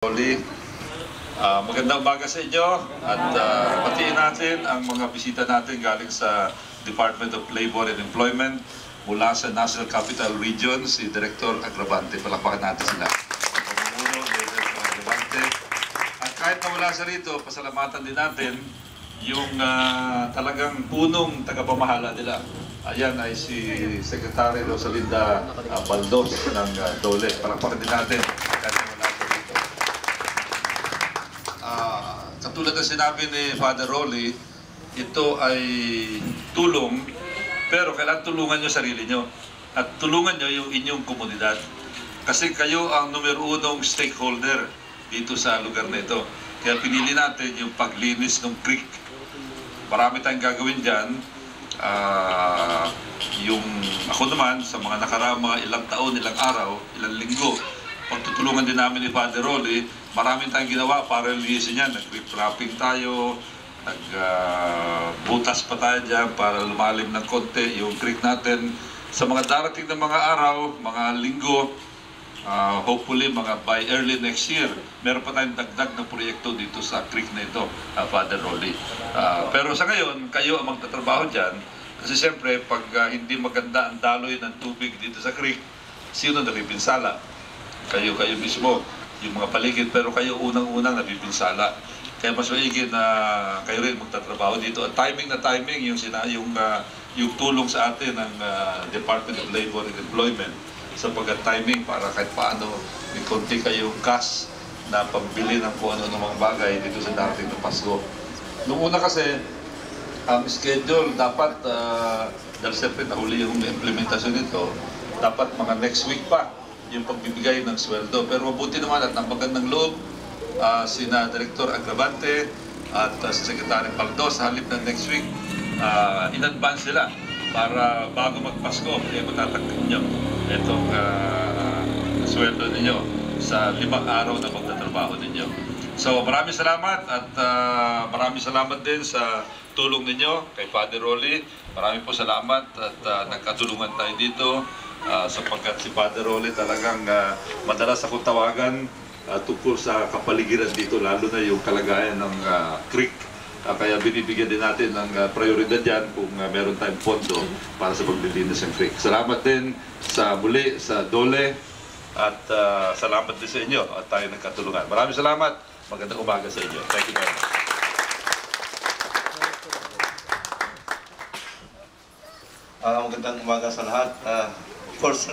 Oli, magandang umaga sa inyo at patiin natin ang mga bisita natin galing sa Department of Labor and Employment mula sa National Capital Region, si Director Agravante. Palakpakan natin sila. Pamumuno, Director Agravante. At kahit na wala siya rito, pasalamatan din natin yung talagang punong tagapamahala nila. Ayan ay si Secretary Rosalinda Baldos ng DOLE. Palakpakan din natin. Katulad ng sinabi ni Father Rolly, ito ay tulong, pero kailangan tulungan nyo sarili nyo. At tulungan nyo yung inyong komunidad. Kasi kayo ang numero unong stakeholder dito sa lugar na ito. Kaya pinili natin yung paglinis ng creek. Marami tayong gagawin dyan. Yung ako naman, sa mga nakaraang mga ilang taon, ilang araw, ilang linggo, pagtutulungan din namin ni Father Rolly, maraming tayong ginawa para linisin yan. Nag-reap-wrapping tayo, nagbutas pa tayo dyan para lumalim ng konti yung creek natin. Sa mga darating na mga araw, mga linggo, hopefully mga by early next year, meron pa tayong dagdag na proyekto dito sa creek na ito, Father Rolly. Pero sa ngayon, kayo ang magtatrabaho dyan. Kasi siyempre, pag hindi maganda ang daloy ng tubig dito sa creek, sino napipinsala? Kayo mismo, yung mga paligid, pero kayo unang-unang nabibinsala. Kaya mas maigin na kayo rin magtatrabaho dito. At timing na timing, yung tulong sa atin ng Department of Labor and Employment sapagkat timing para kahit paano may konti kayong cash na pambili ng kung ano ng mga bagay dito sa dating ng Pasko. Noong una kasi, ang schedule dapat, dahil siyempre nahuli yung implementasyon nito, dapat mga next week pa yung pagbibigay ng sweldo. Pero mabuti naman at ang magandang loob, sina Director Agravante at si Secretary Baldos, sa halip ng next week, in advance sila para bago magpasko, matatanggap nyo itong sweldo ninyo sa 5 araw na magtatrabaho ninyo. So maraming salamat at maraming salamat din sa tulong ninyo kay Father Rolly. Maraming po salamat at nagkatulungan tayo dito. Sapagkat si Father Rolly talagang madalas akong tawagan tungkol sa kapaligiran dito, lalo na yung kalagayan ng creek. Kaya binibigyan din natin ng prioridad yan kung meron tayong pondo para sa paglilinis ng creek. Salamat din sa muli sa DOLE at salamat din sa inyo at tayo nagkatulungan. Maraming salamat. Magandang umaga sa inyo. Thank you very much. Magandang umaga sa lahat. Of course,